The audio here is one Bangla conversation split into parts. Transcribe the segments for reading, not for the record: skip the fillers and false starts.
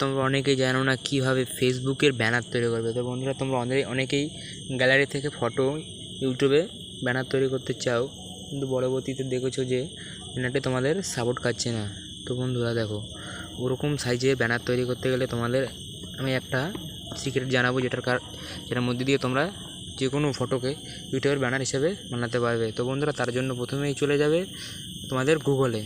তোমরা অনেকেই জানো না কীভাবে ফেসবুকের ব্যানার তৈরি করবে। তো বন্ধুরা, তোমরা অনেকেই গ্যালারি থেকে ফটো ইউটিউবে ব্যানার তৈরি করতে চাও, কিন্তু পরবর্তীতে দেখেছো যে ব্যানারটি তোমাদের সাপোর্ট খাচ্ছে না। তো বন্ধুরা দেখো, ওরকম সাইজের ব্যানার তৈরি করতে গেলে তোমাদের আমি একটা সিক্রেট জানাবো, যেটার মধ্যে দিয়ে তোমরা যে কোনো ফটোকে ইউটিউবের ব্যানার হিসেবে বানাতে পারবে। তো বন্ধুরা, তার জন্য প্রথমেই চলে যাবে তোমাদের গুগলে।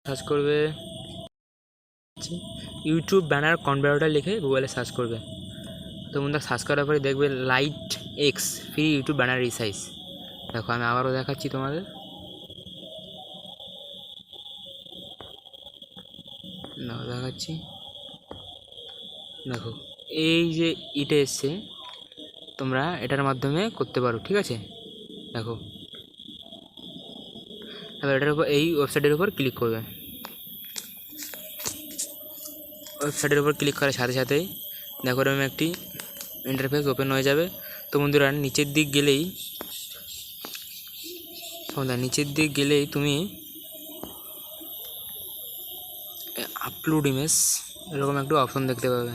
সার্চ করবে ইউটিউব ব্যানার কনভার্টার লিখে গুগলে সার্চ করবে। তো বন্ধুরা, সার্চ করার পরে দেখবে light x free YouTube banner resize. দেখো, আমি আবারও দেখাচ্ছি তোমাদের। দেখাচ্ছি, দেখো এই যে এটা এসছে, তোমরা এটার মাধ্যমে করতে পারো, ঠিক আছে। দেখো, এবার এটার উপর এই ওয়েবসাইটের উপর ক্লিক করবে। ওয়েবসাইটের উপর ক্লিক করার সাথে সাথেই দেখো এরকম একটি ইন্টারফেস ওপেন হয়ে যাবে। তো বন্ধুরা, নিচের দিক গেলেই তুমি আপলোড ইমেজ এরকম একটা অপশন দেখতে পাবে।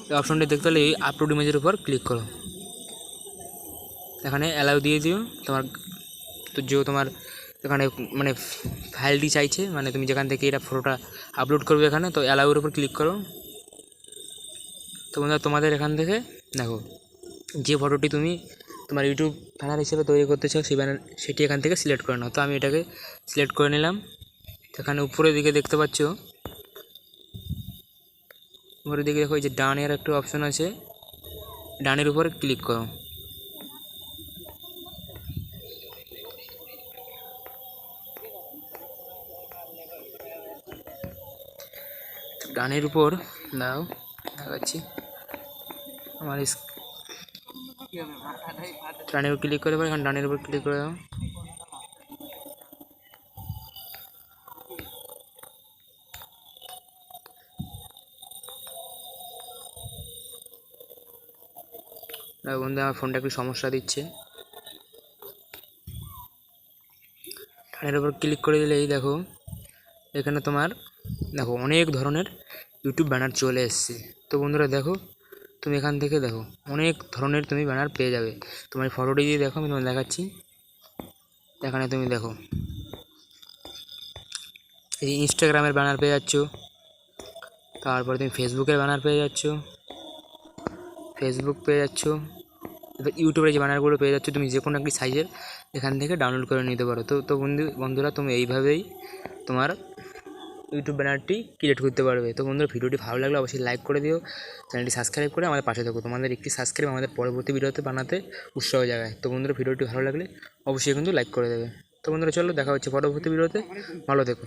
এই অপশনটি দেখতে হলে এই আপলোড ইমেজের উপর ক্লিক করো। এখানে অ্যালাউ দিয়ে দিও তোমার, তো যে তোমার এখানে মানে ফাইলটি চাইছে, মানে তুমি যেখান থেকে এটা ফটোটা আপলোড করবে এখানে, তো অ্যালাউর উপর ক্লিক করো। তো বন্ধুরা, তোমাদের এখান থেকে দেখো যে ফটোটি তুমি তোমার ইউটিউব ব্যানার হিসেবে তৈরি করতে চাও সেটি এখান থেকে সিলেক্ট করে নাও। তো আমি এটাকে সিলেক্ট করে নিলাম। এখানে উপরের দিকে দেখতে পাচ্ছ, উপরের দিকে দেখো এই যে ডানের একটা অপশন আছে, ডানের উপরে ক্লিক করো। ডানের উপর দাও, দেখাচ্ছি আমার ডানের উপর ক্লিক করে এখানে ডানের উপর ক্লিক করে দাও। বন্ধু, আমার ফোনটা একটু সমস্যা দিচ্ছে। ডানের উপর ক্লিক করে দিলেই দেখো এখানে তোমার দেখো অনেক ধরনের ইউটিউব ব্যানার চলে এসছে। তো বন্ধুরা দেখো, তুমি এখান থেকে দেখো অনেক ধরনের তুমি ব্যানার পেয়ে যাবে। তোমার ফটোটি দিয়ে দেখো, আমি তোমার দেখাচ্ছি। এখানে তুমি দেখো এই যে ইনস্টাগ্রামের ব্যানার পেয়ে যাচ্ছ, তারপরে তুমি ফেসবুকের ব্যানার পেয়ে যাচ্ছ, এবার ইউটিউবের যে ব্যানারগুলো পেয়ে যাচ্ছ, তুমি যে কোনো একটি সাইজের এখান থেকে ডাউনলোড করে নিতে পারো। তো বন্ধুরা, তুমি এইভাবেই তোমার ইউটিউব ব্যানারটি ক্রিয়েট করতে পারবে। তো বন্ধুরা, ভিডিওটি ভালো লাগলে অবশ্যই লাইক করে দিও, চ্যানেলটি সাবস্ক্রাইব করে আমাদের পাশে থাকো। তোমাদের একটি সাবস্ক্রাইব আমাদের পরবর্তী ভিডিওতে বানাতে উৎসাহ জাগায়। তো বন্ধুরা, ভিডিওটি ভালো লাগলে অবশ্যই কিন্তু লাইক করে দেবে। তো বন্ধুরা, চলো দেখা হচ্ছে পরবর্তী ভিডিওতে। ভালো থেকো।